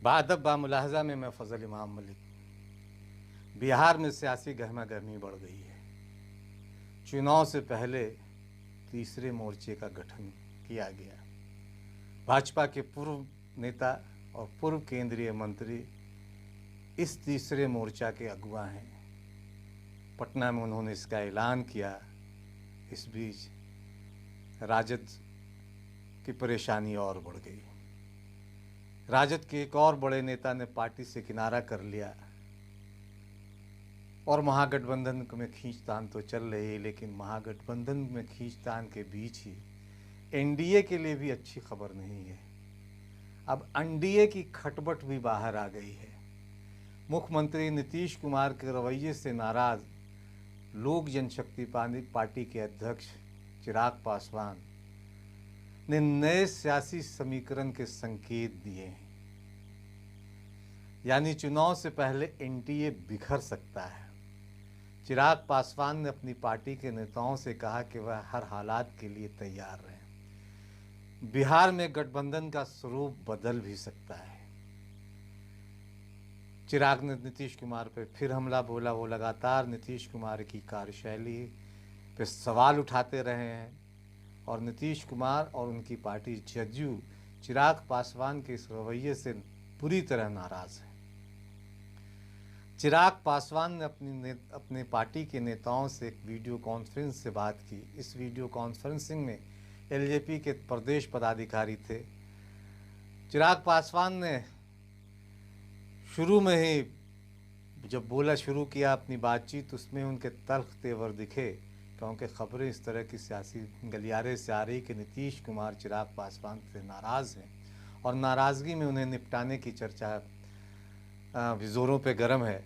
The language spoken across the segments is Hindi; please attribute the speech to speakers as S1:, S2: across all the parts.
S1: बादब बामुलाहज़ा में मैं फ़ज़ल इमाम मलिक। बिहार में सियासी गहमा गहमी बढ़ गई है। चुनाव से पहले तीसरे मोर्चे का गठन किया गया। भाजपा के पूर्व नेता और पूर्व केंद्रीय मंत्री इस तीसरे मोर्चा के अगुवा हैं। पटना में उन्होंने इसका ऐलान किया। इस बीच राजद की परेशानी और बढ़ गई। राजद के एक और बड़े नेता ने पार्टी से किनारा कर लिया और महागठबंधन में खींचतान तो चल रही है, लेकिन महागठबंधन में खींचतान के बीच ही एनडीए के लिए भी अच्छी खबर नहीं है। अब एनडीए की खटबट भी बाहर आ गई है। मुख्यमंत्री नीतीश कुमार के रवैये से नाराज लोक जनशक्ति पार्टी के अध्यक्ष चिराग पासवान ने नए सियासी समीकरण के संकेत दिए हैं। यानी चुनाव से एनडीए बिखर सकता है। चिराग पासवान ने अपनी पार्टी के नेताओं से कहा कि वह हर हालात के लिए तैयार रहें। बिहार में गठबंधन का स्वरूप बदल भी सकता है। चिराग ने नीतीश कुमार पर फिर हमला बोला। वो लगातार नीतीश कुमार की कार्यशैली पे सवाल उठाते रहे हैं और नीतीश कुमार और उनकी पार्टी जदयू चिराग पासवान के इस रवैये से पूरी तरह नाराज़ है। चिराग पासवान ने अपने पार्टी के नेताओं से एक वीडियो कॉन्फ्रेंस से बात की। इस वीडियो कॉन्फ्रेंसिंग में एलजेपी के प्रदेश पदाधिकारी थे। चिराग पासवान ने शुरू में ही जब बोला शुरू किया अपनी बातचीत, उसमें उनके तल्ख तेवर दिखे, क्योंकि खबरें इस तरह की सियासी गलियारे से आ रही कि नीतीश कुमार चिराग पासवान से नाराज़ हैं और नाराज़गी में उन्हें निपटाने की चर्चा ज़ोरों पे गर्म है।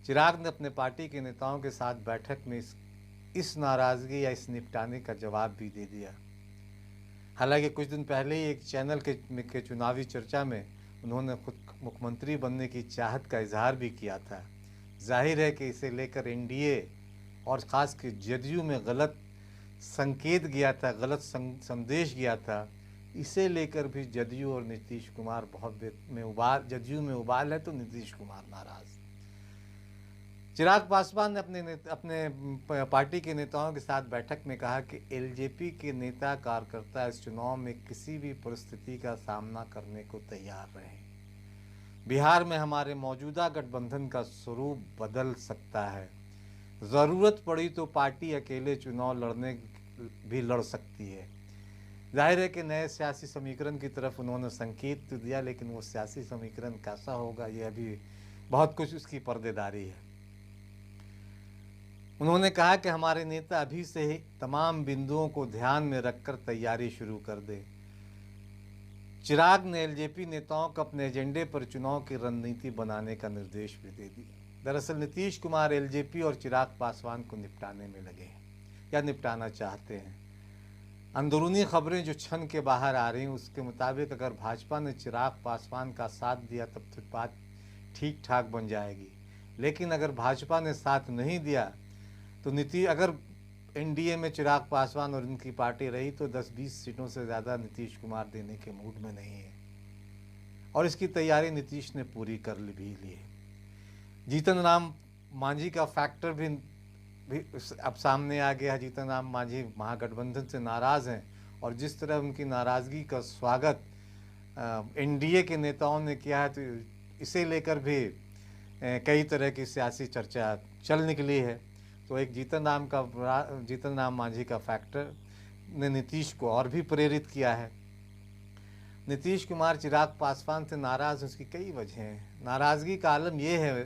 S1: चिराग ने अपने पार्टी के नेताओं के साथ बैठक में इस नाराज़गी या इस निपटाने का जवाब भी दे दिया। हालांकि कुछ दिन पहले ही एक चैनल के चुनावी चर्चा में उन्होंने खुद मुख्यमंत्री बनने की चाहत का इजहार भी किया था। जाहिर है कि इसे लेकर एनडीए और ख़ास कर जदयू में गलत संकेत गया था, गलत संदेश गया था। इसे लेकर भी जदयू और नीतीश कुमार जदयू में उबाल है तो नीतीश कुमार नाराज़। चिराग पासवान ने अपने पार्टी के नेताओं के साथ बैठक में कहा कि एलजेपी के नेता कार्यकर्ता इस चुनाव में किसी भी परिस्थिति का सामना करने को तैयार रहें। बिहार में हमारे मौजूदा गठबंधन का स्वरूप बदल सकता है। ज़रूरत पड़ी तो पार्टी अकेले चुनाव लड़ सकती है। जाहिर है कि नए सियासी समीकरण की तरफ उन्होंने संकेत तो दिया, लेकिन वो सियासी समीकरण कैसा होगा ये अभी बहुत कुछ उसकी पर्देदारी है। उन्होंने कहा कि हमारे नेता अभी से ही तमाम बिंदुओं को ध्यान में रखकर तैयारी शुरू कर दें। चिराग ने एलजेपी नेताओं को अपने एजेंडे पर चुनाव की रणनीति बनाने का निर्देश भी दे दिया। दरअसल नीतीश कुमार एलजेपी और चिराग पासवान को निपटाने में लगे हैं या निपटाना चाहते हैं। अंदरूनी खबरें जो छन के बाहर आ रही हैं उसके मुताबिक अगर भाजपा ने चिराग पासवान का साथ दिया तब तो बात ठीक ठाक बन जाएगी, लेकिन अगर भाजपा ने साथ नहीं दिया तो अगर एनडीए में चिराग पासवान और इनकी पार्टी रही तो 10-20 सीटों से ज़्यादा नीतीश कुमार देने के मूड में नहीं है और इसकी तैयारी नीतीश ने पूरी कर भी ली है। जीतन राम मांझी का फैक्टर भी अब सामने आ गया। जीतन राम मांझी महागठबंधन से नाराज़ हैं और जिस तरह उनकी नाराज़गी का स्वागत एनडीए के नेताओं ने किया है तो इसे लेकर भी कई तरह की सियासी चर्चा चल निकली है। तो एक जीतन राम मांझी का फैक्टर ने नीतीश को और भी प्रेरित किया है। नीतीश कुमार चिराग पासवान से नाराज़, उसकी कई वजह हैं। नाराज़गी का आलम यह है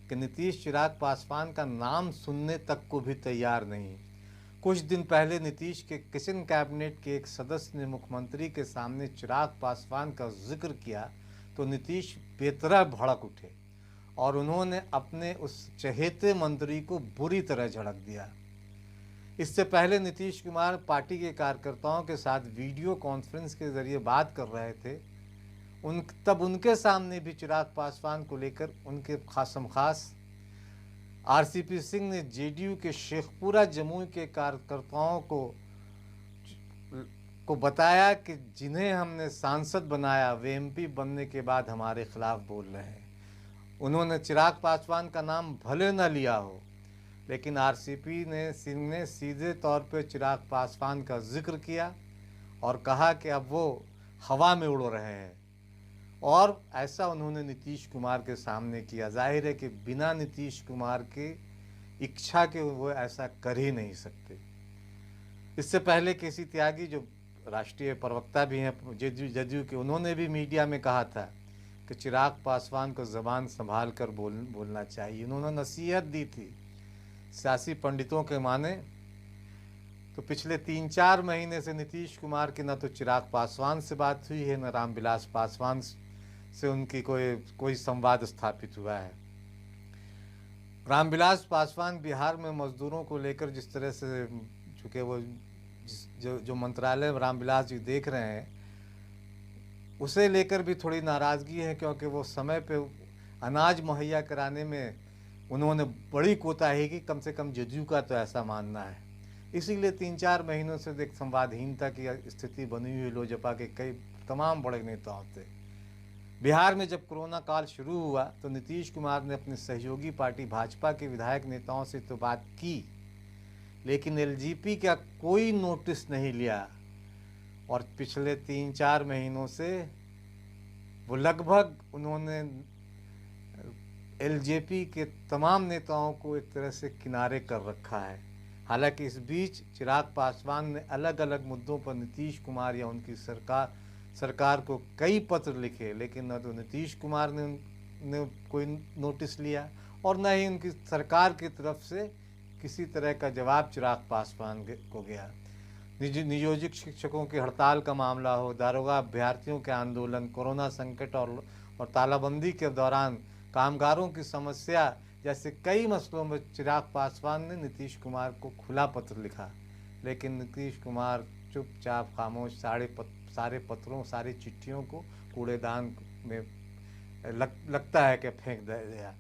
S1: कि नीतीश चिराग पासवान का नाम सुनने तक को भी तैयार नहीं। कुछ दिन पहले नीतीश के किचन कैबिनेट के एक सदस्य ने मुख्यमंत्री के सामने चिराग पासवान का जिक्र किया तो नीतीश बेतरह भड़क उठे और उन्होंने अपने उस चहेते मंत्री को बुरी तरह झड़क दिया। इससे पहले नीतीश कुमार पार्टी के कार्यकर्ताओं के साथ वीडियो कॉन्फ्रेंस के जरिए बात कर रहे थे। तब उनके सामने भी चिराग पासवान को लेकर उनके खास आरसीपी सिंह ने जेडीयू के शेखपुरा जमुई के कार्यकर्ताओं को को बताया कि जिन्हें हमने सांसद बनाया वे एमपी बनने के बाद हमारे खिलाफ बोल रहे हैं। उन्होंने चिराग पासवान का नाम भले न लिया हो, लेकिन आरसीपी सिंह ने सीधे तौर पर चिराग पासवान का जिक्र किया और कहा कि अब वो हवा में उड़ रहे हैं। और ऐसा उन्होंने नीतीश कुमार के सामने किया। जाहिर है कि बिना नीतीश कुमार के इच्छा के वो ऐसा कर ही नहीं सकते। इससे पहले केसी त्यागी, जो राष्ट्रीय प्रवक्ता भी हैं जदयू के, उन्होंने भी मीडिया में कहा था कि चिराग पासवान को ज़बान संभाल कर बोलना चाहिए। उन्होंने नसीहत दी थी। सियासी पंडितों के माने तो पिछले 3-4 महीने से नीतीश कुमार की न तो चिराग पासवान से बात हुई है, न रामविलास पासवान से उनकी कोई संवाद स्थापित हुआ है। रामविलास पासवान बिहार में मजदूरों को लेकर जिस तरह से, चूँकि वो जो मंत्रालय रामविलास जी देख रहे हैं, उसे लेकर भी थोड़ी नाराज़गी है, क्योंकि वो समय पे अनाज मुहैया कराने में उन्होंने बड़ी कोताही की। कम से कम जदयू का तो ऐसा मानना है। इसीलिए 3-4 महीनों से एक संवादहीनता की स्थिति बनी हुई लोजपा के तमाम बड़े नेताओं से। बिहार में जब कोरोना काल शुरू हुआ तो नीतीश कुमार ने अपनी सहयोगी पार्टी भाजपा के विधायक नेताओं से तो बात की, लेकिन एलजेपी का कोई नोटिस नहीं लिया। और पिछले 3-4 महीनों से वो लगभग उन्होंने एलजेपी के तमाम नेताओं को एक तरह से किनारे कर रखा है। हालांकि इस बीच चिराग पासवान ने अलग अलग मुद्दों पर नीतीश कुमार या उनकी सरकार को कई पत्र लिखे, लेकिन न तो नीतीश कुमार ने कोई नोटिस लिया और न ही उनकी सरकार की तरफ से किसी तरह का जवाब चिराग पासवान को गया। नियोजित शिक्षकों की हड़ताल का मामला हो, दारोगा अभ्यर्थियों के आंदोलन, कोरोना संकट और तालाबंदी के दौरान कामगारों की समस्या जैसे कई मसलों में चिराग पासवान ने नीतीश कुमार को खुला पत्र लिखा, लेकिन नीतीश कुमार चुपचाप खामोश सारे पत्रों, सारी चिट्ठियों को कूड़ेदान में लगता है कि फेंक दिया।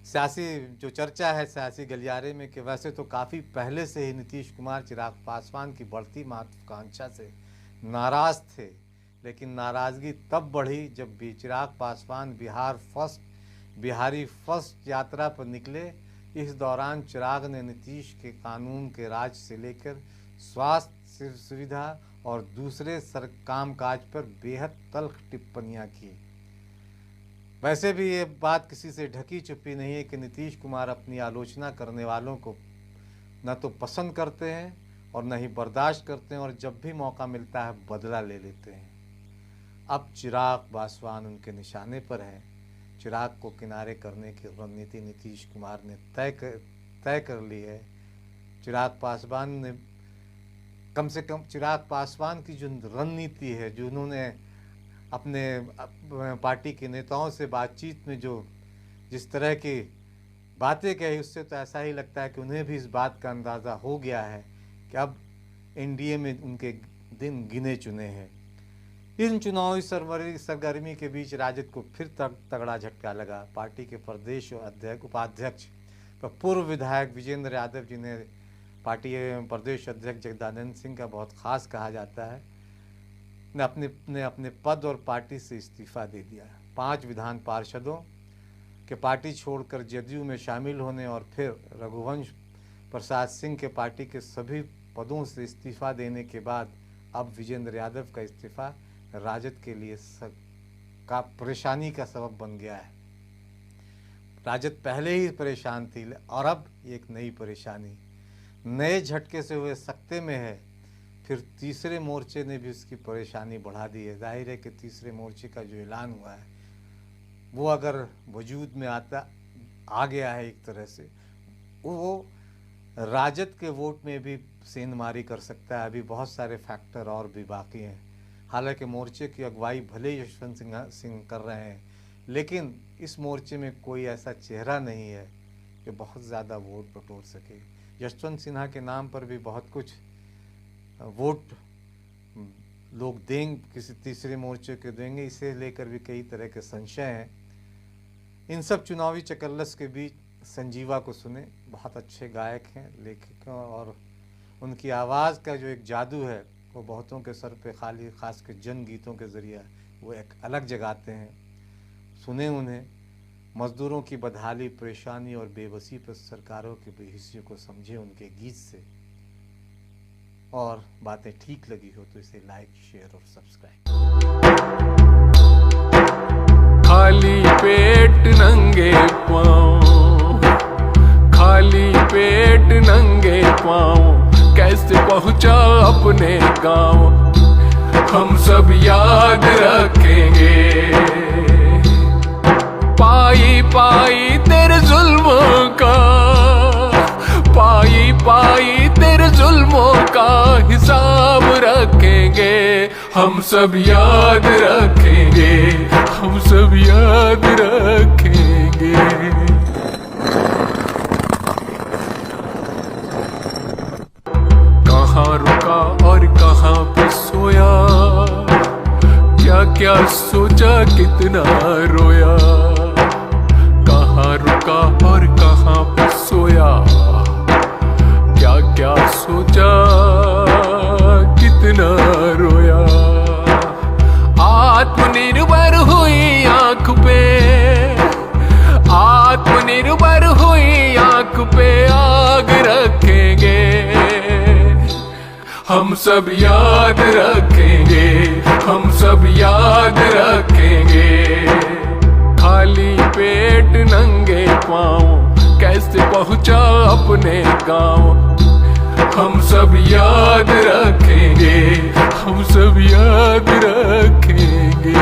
S1: सियासी जो चर्चा है सियासी गलियारे में कि वैसे तो काफ़ी पहले से ही नीतीश कुमार चिराग पासवान की बढ़ती महत्वाकांक्षा से नाराज़ थे, लेकिन नाराज़गी तब बढ़ी जब भी चिराग पासवान बिहारी फर्स्ट यात्रा पर निकले। इस दौरान चिराग ने नीतीश के कानून के राज से लेकर स्वास्थ्य सुविधा और दूसरे कामकाज पर बेहद तल्ख टिप्पणियां की। वैसे भी ये बात किसी से ढकी छुपी नहीं है कि नीतीश कुमार अपनी आलोचना करने वालों को न तो पसंद करते हैं और न ही बर्दाश्त करते हैं, और जब भी मौका मिलता है बदला ले लेते हैं। अब चिराग पासवान उनके निशाने पर है। चिराग को किनारे करने की रणनीति नीतीश कुमार ने तय कर ली है। चिराग पासवान ने कम से कम चिराग पासवान की जो रणनीति है, जो उन्होंने अपने पार्टी के नेताओं से बातचीत में जिस तरह की बातें कही, उससे तो ऐसा ही लगता है कि उन्हें भी इस बात का अंदाज़ा हो गया है कि अब एनडीए में उनके दिन गिने चुने हैं। इन चुनावी सरगर्मी के बीच राजद को फिर तगड़ा झटका लगा। पार्टी के प्रदेश उपाध्यक्ष पूर्व विधायक विजेंद्र यादव, जिन्हें पार्टी प्रदेश अध्यक्ष जगदानंद सिंह का बहुत खास कहा जाता है, ने अपने पद और पार्टी से इस्तीफा दे दिया। 5 विधान पार्षदों के पार्टी छोड़कर जदयू में शामिल होने और फिर रघुवंश प्रसाद सिंह के पार्टी के सभी पदों से इस्तीफा देने के बाद अब विजेंद्र यादव का इस्तीफा राजद के लिए परेशानी का सबब बन गया है। राजद पहले ही परेशान थी और अब एक नई परेशानी नए झटके से हुए सकते में है। फिर तीसरे मोर्चे ने भी उसकी परेशानी बढ़ा दी है। जाहिर है कि तीसरे मोर्चे का जो ऐलान हुआ है वो अगर वजूद में आ गया है एक तरह से, वो राजद के वोट में भी सेंधमारी कर सकता है। अभी बहुत सारे फैक्टर और भी बाकी हैं। हालांकि मोर्चे की अगुवाई भले यशवंत सिंह कर रहे हैं, लेकिन इस मोर्चे में कोई ऐसा चेहरा नहीं है कि बहुत ज़्यादा वोट बटोर सके। यशवंत सिन्हा के नाम पर भी बहुत कुछ वोट लोग किसी तीसरे मोर्चे के देंगे, इसे लेकर भी कई तरह के संशय हैं। इन सब चुनावी चकल्लस के बीच संजीवा को सुने, बहुत अच्छे गायक हैं, लेखक, और उनकी आवाज़ का जो एक जादू है वो बहुतों के सर पे खाली खास के जन गीतों के ज़रिए वो एक अलग जगाते हैं। सुने उन्हें, मज़दूरों की बदहाली, परेशानी और बेबसी पर सरकारों की बेहिस्सी को समझे उनके गीत से। और बातें ठीक लगी हो तो इसे लाइक, शेयर और सब्सक्राइब।
S2: खाली पेट नंगे पाँव, खाली पेट नंगे पाँव, कैसे पहुँचा अपने गाँव, हम सब याद रखेंगे। पाई पाई तेरे जुल्मों का, पाई पाई तेरे जुल्मों का हिसाब रखेंगे। हम सब याद रखेंगे, हम सब याद रखेंगे। कहाँ रुका और कहाँ पे सोया, क्या क्या सोचा कितना रोया। कहाँ रुका और कहाँ पे सोया, क्या क्या सोचा कितना रोया। आत्मनिर्भर हुई आंख पे, आत्मनिर्भर हुई आंख पे आग रखेंगे। हम सब याद रखेंगे, हम सब याद रखेंगे। खाली पेट नंगे पाँव, कैसे पहुँचा अपने गाँव, हम सब याद रखेंगे, हम सब याद रखेंगे।